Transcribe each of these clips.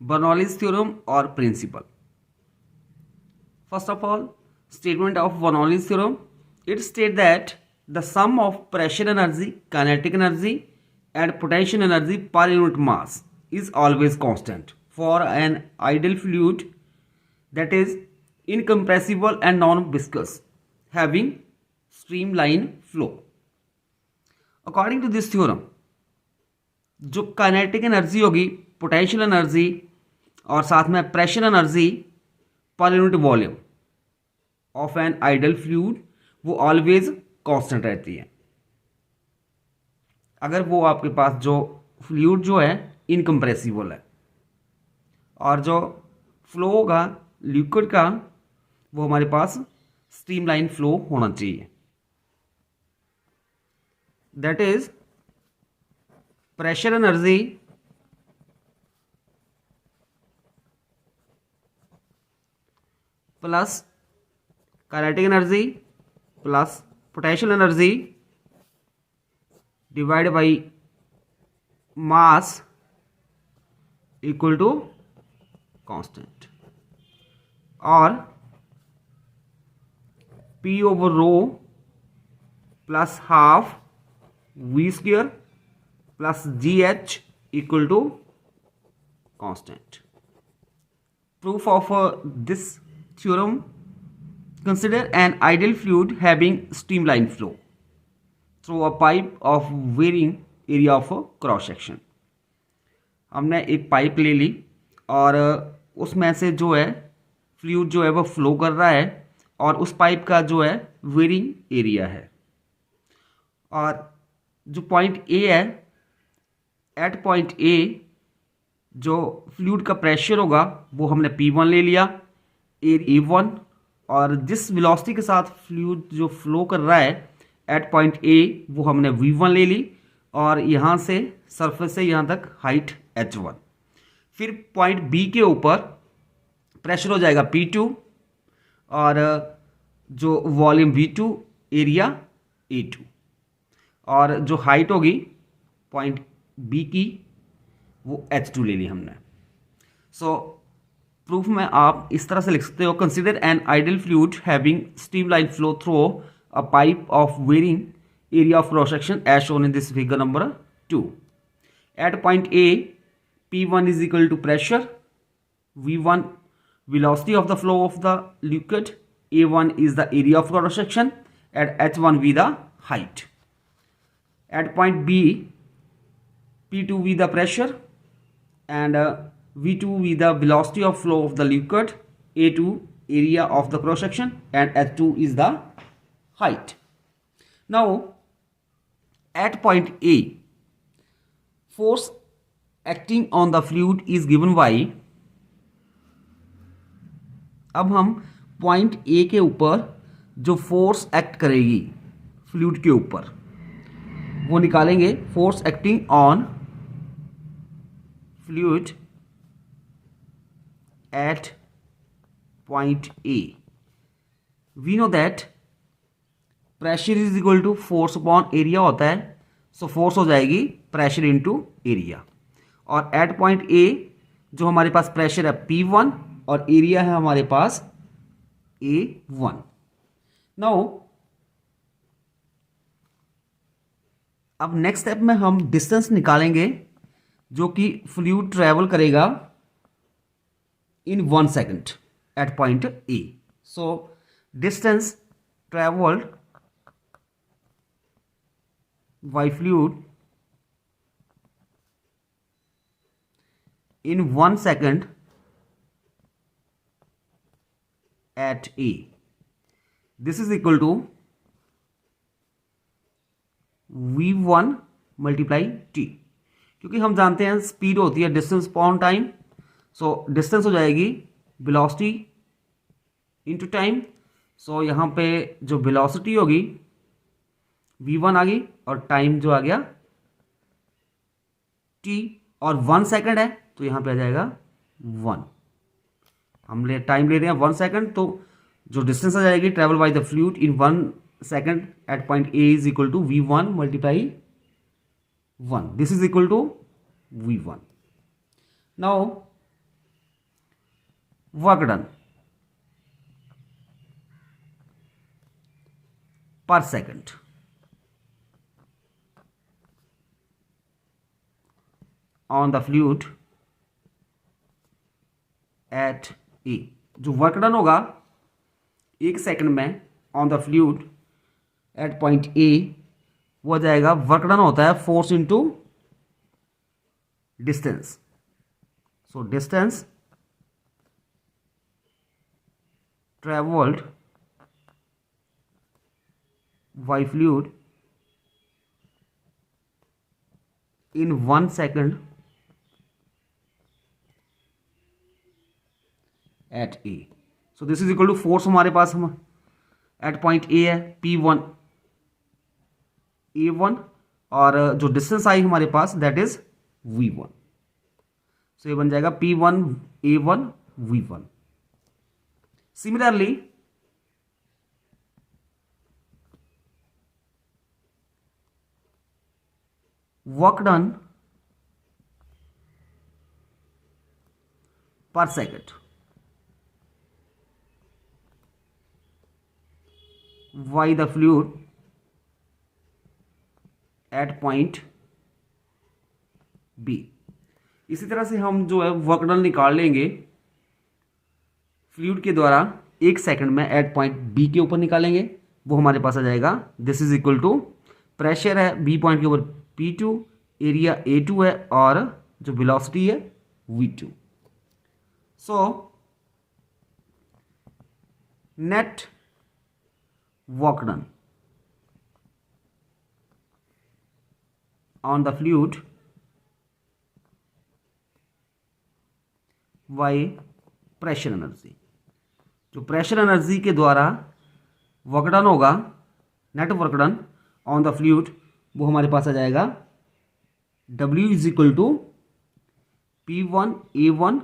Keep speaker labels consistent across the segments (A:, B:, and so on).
A: Bernoulli's theorem or principle. First of all, statement of Bernoulli's theorem. It states that the sum of pressure energy, kinetic energy, and potential energy per unit mass is always constant for an ideal fluid that is incompressible and non-viscous, having streamline flow. According to this theorem, जो kinetic energy होगी, potential energy और साथ में pressure energy per unit volume of an ideal fluid वो always constant रहती है अगर वो आपके पास जो फ्लूइड जो है इनकम्प्रेसिबल है, और जो फ्लो होगा लिक्विड का वो हमारे पास स्ट्रीमलाइन फ्लो होना चाहिए. That is pressure energy plus kinetic energy plus potential energy divided by mass equal to constant, or P over rho plus half V square plus GH equal to constant. Proof of this theorem. Consider an ideal fluid having streamline flow through a pipe of varying area of cross section. हमने एक pipe ले ली और उसमें से जो है fluid जो है वो फ्लो कर रहा है और उस पाइप का जो है वेरिंग एरिया है, और जो पॉइंट ए है एट पॉइंट ए जो फ्लूइड का प्रेशर होगा वो हमने P1 ले लिया, A1, और जिस वेलोसिटी के साथ फ्लूइड जो फ्लो कर रहा है एट पॉइंट ए वो हमने V1 ले ली, और यहाँ से सरफेस से यहाँ तक हाइट H1. फिर पॉइंट बी के ऊपर प्रेशर हो जाएगा P2 और जो वॉल्यूम V2, एरिया A2, और जो हाइट होगी पॉइंट बी की वो H2 ले ली हमने. सो प्रूफ में आप इस तरह से लिख सकते हो. Consider an ideal fluid having streamline flow through a pipe of varying area of cross section as shown in this figure number 2. At point A P1 is equal to pressure, V1 velocity of the flow of the liquid, A1 is the area of cross section, and H1 be the height. At point B, P2 be the pressure and V2 be the velocity of flow of the liquid, A2 area of the cross section, and H2 is the height. Now at point A, force acting on the fluid is given by, अब हम point A के ऊपर जो force act करेगी fluid के ऊपर वो निकालेंगे. Force acting on fluid at point A. We know that pressure is equal to force upon area होता है, सो फोर्स हो जाएगी प्रेशर इनटू एरिया. और एट पॉइंट ए जो हमारे पास प्रेशर है P1 और एरिया है हमारे पास A1. नाउ अब नेक्स्ट स्टेप में हम डिस्टेंस निकालेंगे जो कि फ्लूइड ट्रेवल करेगा in 1 second at point A. So distance travelled by fluid in 1 second at A. This is equal to V1 multiply T. क्योंकि हम जानते हैं स्पीड होती है distance upon time, so distance हो जाएगी वेलोसिटी इनटू टाइम. सो यहाँ पे जो वेलोसिटी होगी V1 आ गई और टाइम जो आ गया T, और 1 सेकेंड है तो यहाँ पे आ जाएगा 1. हम टाइम ले रहे हैं 1 सेकेंड, तो जो डिस्टेंस आ जाएगी travel by the fluid in 1 second at point A is equal to V1 multiply 1. This is equal to V1. Now work done per second on the fluid at A. जो work done होगा 1 second में on the fluid at point A, वो आ जाएगा, work done होता है force into distance. So distance travelled by fluid in 1 second at A. So this is equal to force हमारे पास हम एट पॉइंट ए है P1 A1, और जो डिस्टेंस आई हमारे पास दैट इज V1। सो ये बन जाएगा P1 A1 V1। Similarly work done per second by the fluid at point B. इसी तरह से हम जो है वर्क डन निकाल लेंगे फ्लूइड के द्वारा 1 सेकंड में एट पॉइंट बी के ऊपर निकालेंगे। वो हमारे पास आ जाएगा, this is equal to pressure है बी पॉइंट के ऊपर P2, एरिया A2 है, और जो वेलोसिटी है V2। So net work done on the fluid by pressure energy। जो प्रेशर एनर्जी के द्वारा वर्क डन होगा, net work done on the fluid, वो हमारे पास आ जाएगा W is equal to P1 A1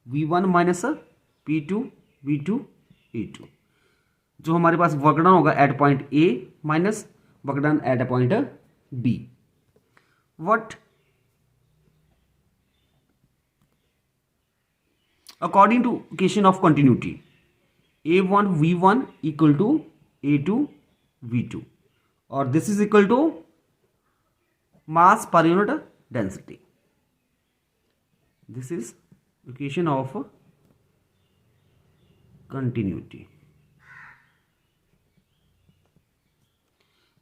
A: V1 minus P2 V2 A2। जो हमारे पास वर्क डन होगा at point A minus work done at a point B। What according to equation of continuity A1 V1 equal to A2 V2, और this is equal to mass per unit density। This is equation of continuity।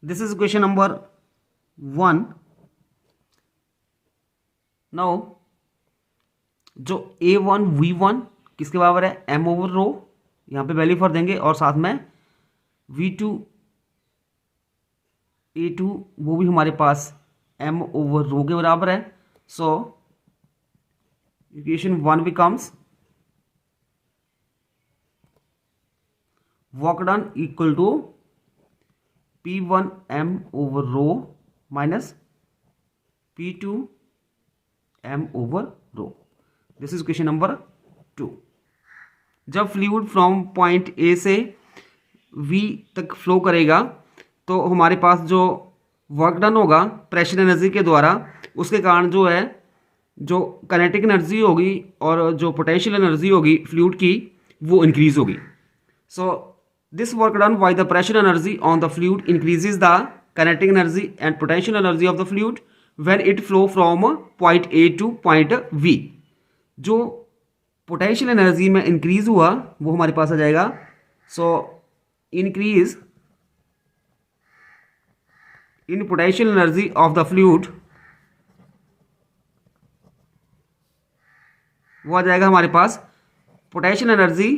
A: This is equation number 1। Now जो A1 V1 किसके बराबर है, M over रो, यहाँ पे value for देंगे, और साथ में V2 A2 वो भी हमारे पास M ओवर रो के बराबर है। So equation 1 becomes work done equal to P1 M over rho minus P2 M over rho. This is question number 2। जब फ्लूइड फ्रॉम पॉइंट ए से V तक फ्लो करेगा तो हमारे पास जो वर्क डन होगा प्रेशर एनर्जी के द्वारा, उसके कारण जो है जो काइनेटिक एनर्जी होगी और जो पोटेंशियल एनर्जी होगी फ्लूइड की, वो इंक्रीज होगी। So this work done by the pressure energy on the fluid increases the kinetic energy and potential energy of the fluid when it flow from point A to point V। जो potential energy में increase हुआ वो हमारे पास आ जाएगा। So increase in potential energy of the fluid, वो आ जाएगा हमारे पास potential energy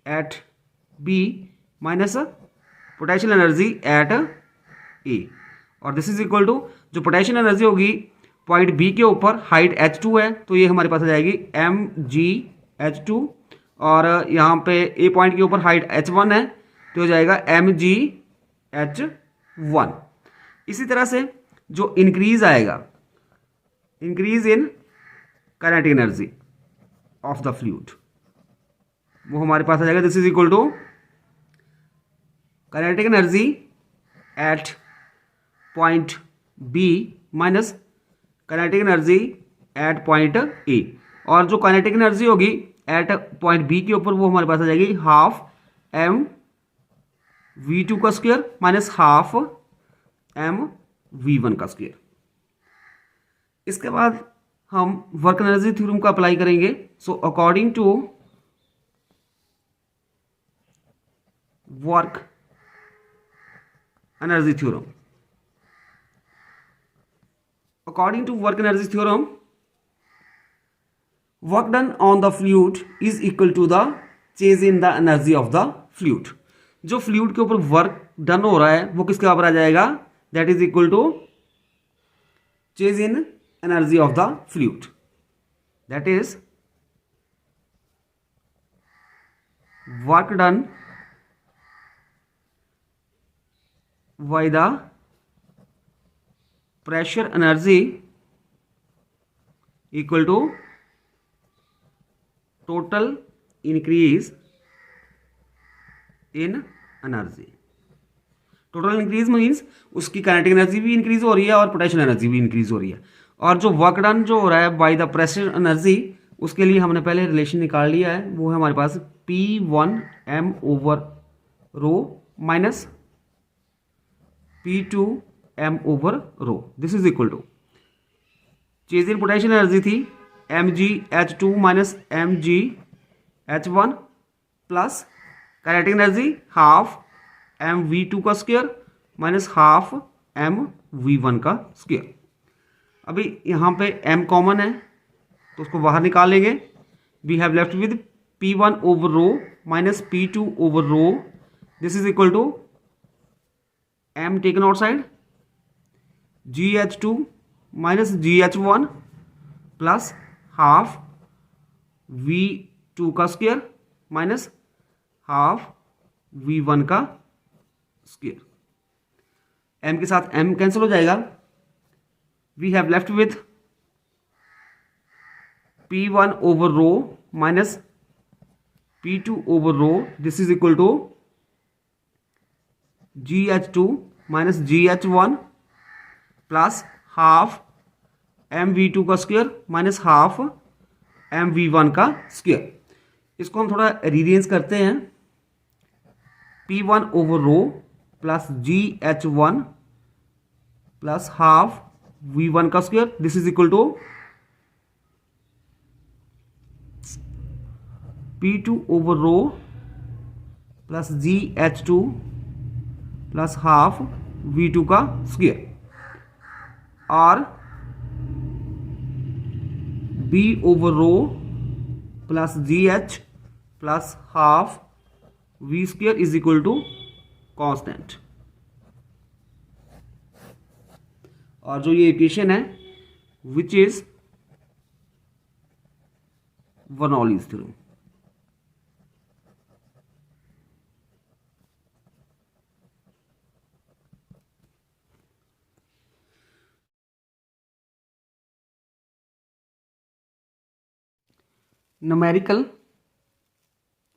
A: at B minus potential energy at A, और दिस इज इक्वल टू जो पोटेंशियल एनर्जी होगी पॉइंट बी के ऊपर, हाइट H2 है, तो ये हमारे पास आ जाएगी mgH2, और यहाँ पे ए पॉइंट के ऊपर हाइट H1 है, तो हो जाएगा mgH1। इसी तरह से जो इंक्रीज आएगा, increase in kinetic energy of the fluid, वो हमारे पास आ जाएगा, this is equal to kinetic energy at point B minus kinetic energy at point A. और जो काइनेटिक एनर्जी होगी एट पॉइंट बी के ऊपर वो हमारे पास आ जाएगी हाफ एम v2 का square minus half M v1 का स्क्वायर। इसके बाद हम वर्क एनर्जी थ्योरम को अप्लाई करेंगे। So according to work energy theorem, according to work energy theorem, work done on the fluid is equal to the change in the energy of the fluid। जो fluid के ऊपर work done हो रहा है वो किसके बराबर आ जाएगा, that is equal to change in energy of the fluid, that is work done by the pressure energy equal to total increase in energy। Total increase means उसकी काइनेटिक एनर्जी भी इंक्रीज हो रही है और पोटेंशियल एनर्जी भी increase हो रही है। और जो वर्क डन जो हो रहा है बाय द प्रेशर एनर्जी, उसके लिए हमने पहले रिलेशन निकाल लिया है, वो है हमारे पास P1 m over rho minus P2 m over rho. This is equal to change in potential energy थी mgh2 minus mgh1 plus kinetic energy half mv2 का स्क्वायर माइनस हाफ mv1 का स्क्वायर। अभी यहाँ पे m कॉमन है तो उसको बाहर निकाल लेंगे। We have left with P1 over rho minus P2 over rho. This is equal to m taken outside GH2 minus GH1 plus half V2 का स्क्वायर माइनस हाफ V1 का स्क्वायर। m के साथ m कैंसिल हो जाएगा। We have left with P1 over rho minus P2 over rho. This is equal to GH2 minus GH1 plus half mv2 का square minus half mv1 का square. इसको हम थोड़ा रीअरेंज करते हैं। P1 over rho plus GH1 plus half v1 का square. This is equal to P2 over rho plus GH2 plus half v2 का square और B over rho plus GH plus half V square is equal to constant. और जो ये equation है which is Bernoulli's theorem. Numerical,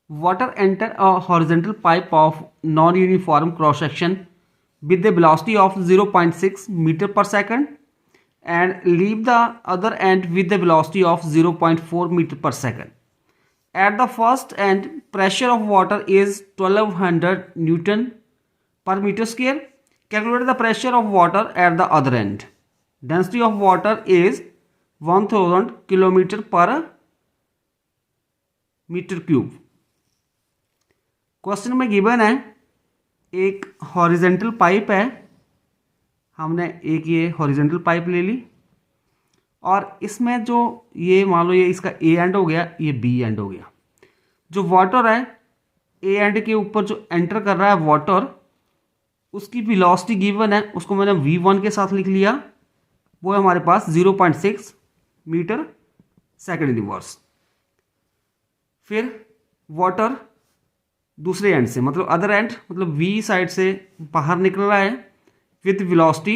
A: water enter a horizontal pipe of non-uniform cross section with the velocity of 0.6 meter per second and leave the other end with the velocity of 0.4 meter per second. At the first end, pressure of water is 1200 Newton per meter square. Calculate the pressure of water at the other end. Density of water is 1000 kilometer per metre cube. Question में given है एक horizontal pipe है, हमने एक ये horizontal pipe ले ली और इसमें जो ये मान लो ये इसका ए एंड हो गया, ये बी एंड हो गया। जो वाटर है ए एंड के ऊपर जो एंटर कर रहा है वाटर, उसकी वेलोसिटी गिवन है, उसको मैंने v1 के साथ लिख लिया, वो है हमारे पास 0.6 मीटर सेकेंड इनवर्स। फिर वाटर दूसरे एंड से मतलब अदर एंड मतलब वी साइड से बाहर निकल रहा है विथ वेलोसिटी,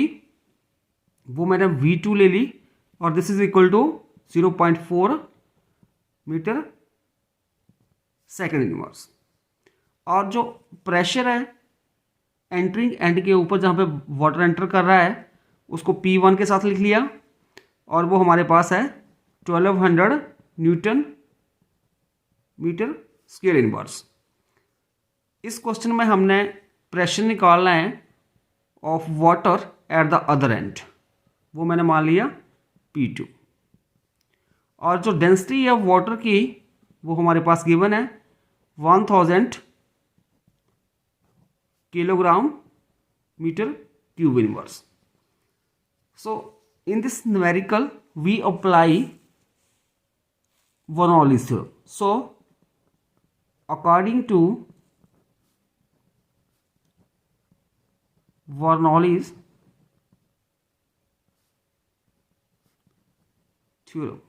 A: वो मैंने v2 ले ली और this is equal to 0.4 metre second inverse. और जो प्रेशर है एंटरिंग एंड के ऊपर जहाँ पे वाटर एंटर कर रहा है, उसको P1 के साथ लिख लिया और वो हमारे पास है 1200 न्यूटन मीटर स्क्वायर इनवर्स। इस क्वेश्चन में हमने प्रेशर निकालना है of water at the other and, वो मैंने मान लिया P2। और जो डेंसिटी है वाटर की वो हमारे पास गिवन है 1000 kilogram metre cube inverse. So in this numerical we apply Bernoulli's theorem. So according to Bernoulli's theorem,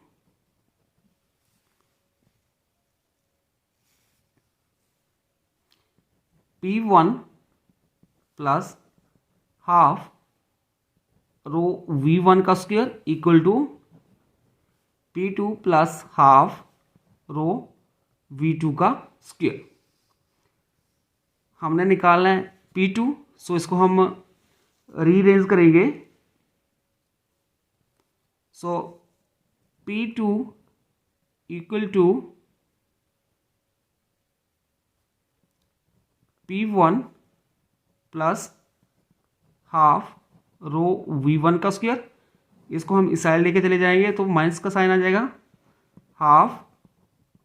A: P1 plus half rho V1 का square equal to P2 plus half rho V2 का square. हमने निकालना है P2, सो इसको हम rearrange करेंगे। So P2 equal to P1 plus half rho V1 का square. इसको हम इस साइड लेके चले जाएंगे तो माइनस का साइन आ जाएगा, हाफ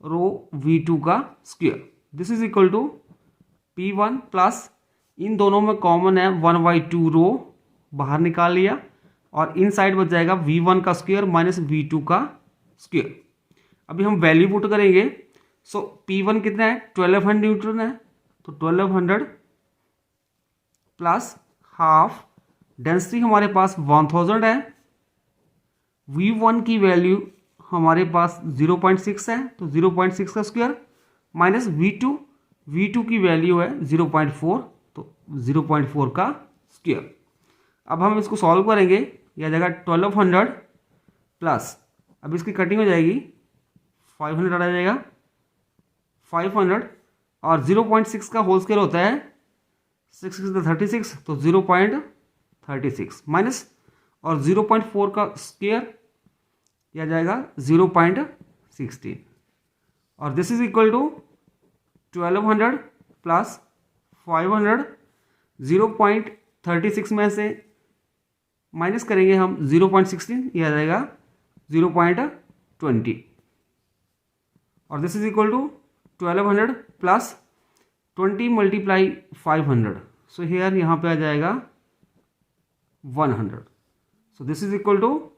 A: रो V2 का square. This is equal to P1 plus, इन दोनों में कॉमन है 1/2 रो बाहर निकाल लिया, और इन साइड बच जाएगा V1 का स्क्वायर माइनस V2 का स्क्वायर। अभी हम वैल्यू पुट करेंगे। सो P1 कितना है 1200 न्यूटन है, तो 1200 प्लस हाफ, डेंसिटी हमारे पास 1000 है, V1 की वैल्यू हमारे पास 0.6 है, तो 0.6 का स्क्वायर माइनस V2 की वैल्यू है 0.4, तो 0.4 का स्क्वायर। अब हम इसको सॉल्व करेंगे, यह जाएगा 1200 प्लस, अब इसकी कटिंग हो जाएगी 500 आ जाएगा 500, और 0.6 का होल स्क्वायर होता है 6 36, तो 0.36 माइनस, और 0.4 का स्क्वायर यह जाएगा 0.16, और this is equal to 1200 plus 500, 0.36 में से माइनस करेंगे हम 0.16, यह आ जाएगा 0.20, और दिस इज इक्वल टू 1200 प्लस 20 मल्टीप्लाई 500, सो हियर यहाँ पे आ जाएगा 100, so this is equal to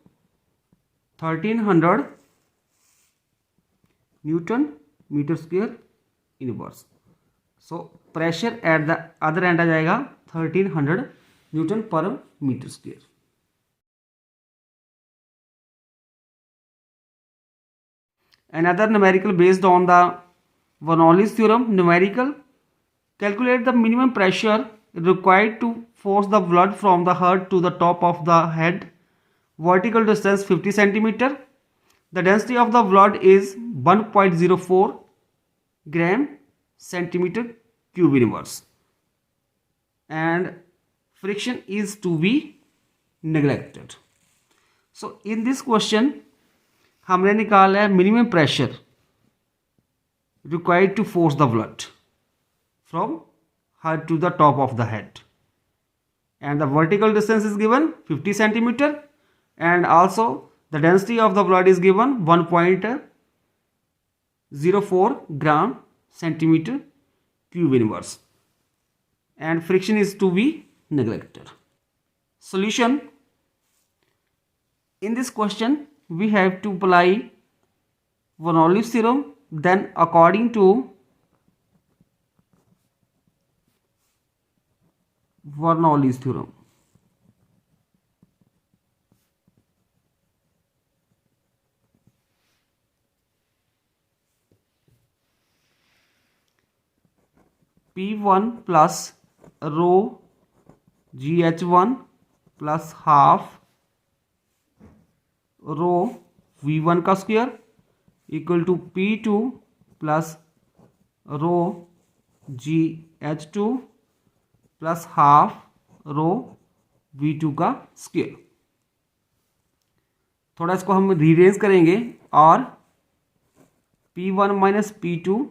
A: 1300 newton metre square inverse. So pressure at the other end आ जाएगा 1300 newton per metre square. Another numerical based on the Bernoulli's theorem. Numerical: calculate the minimum pressure required to force the blood from the heart to the top of the head. Vertical distance 50 centimeter. The density of the blood is 1.04 gram centimeter cube inverse, and friction is to be neglected. So in this question हमने निकाला है minimum pressure required to force the blood from heart to the top of the head, and the vertical distance is given 50 centimeter, and also the density of the blood is given 1.04 gram centimeter cube inverse, and friction is to be neglected. Solution: in this question we have to apply Bernoulli's theorem. Then according to Bernoulli's theorem, P1 plus rho GH1 plus half rho V1 का square equal to P2 plus rho GH2 plus half rho V2 का square. थोड़ा इसको हम rearrange करेंगे, और P1 minus P2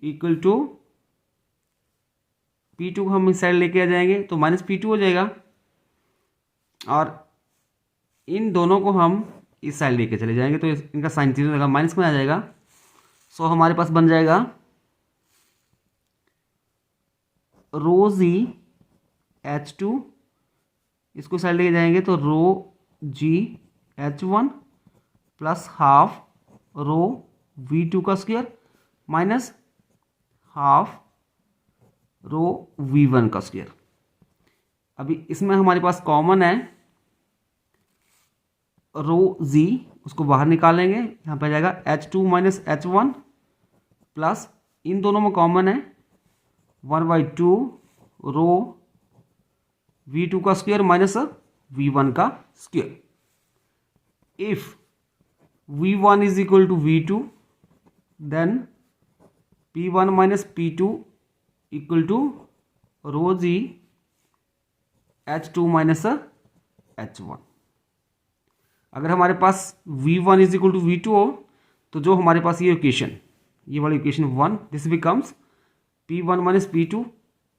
A: equal to P2 को हम इस साइड लेके आ जाएंगे तो माइनस P2 हो जाएगा, और इन दोनों को हम इस साइड लेके चले जाएंगे तो इनका साइन चेंज हो जाएगा, माइनस में आ जाएगा। सो हमारे पास बन जाएगा रो जी H2, इसको साइड लेके जाएंगे तो रो जी H1 plus half rho V2 का square minus half rho V1 का स्क्वायर। अभी इसमें हमारे पास कॉमन है रो जी, उसको बाहर निकालेंगे, यहाँ पे आ जाएगा H2 माइनस H1 प्लस इन दोनों में कॉमन है 1/2 रो V2 का स्क्वायर माइनस V1 का square. If V1 is equal to V2 then P1 minus P2 equal to rho G H2 minus H1। अगर हमारे पास V1 is equal to V2 हो तो जो हमारे पास ये इक्वेशन, ये वाली equation 1, this becomes P1 minus P2,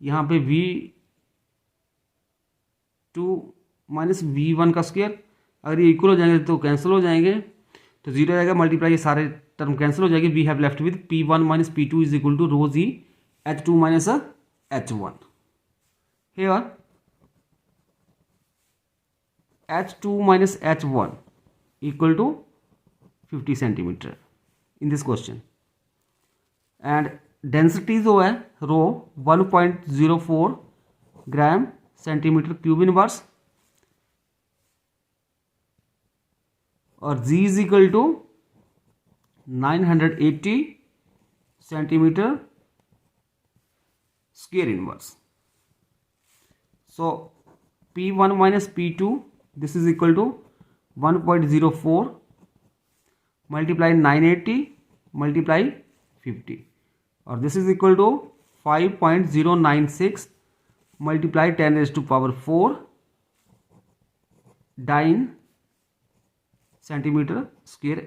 A: यहाँ पे V2 माइनस V1 का स्क्वायर, अगर ये इक्वल हो जाएंगे तो कैंसिल हो जाएंगे, तो जीरो जाएगा, मल्टीप्लाई ये सारे टर्म कैंसिल हो जाएंगे। We have left with P1 minus P2 is equal to rho G H2 minus H1। Here H2 minus H1 equal to 50 centimeter in this question, and density जो है rho 1.04 gram centimetre cube inverse, और G is equal to 980 centimetre square inverse. So P1 minus P2, this is equal to 1.04 multiply 980 multiply 50, और this is equal to 5.096 multiply 10 raised to power 4 9 centimetre square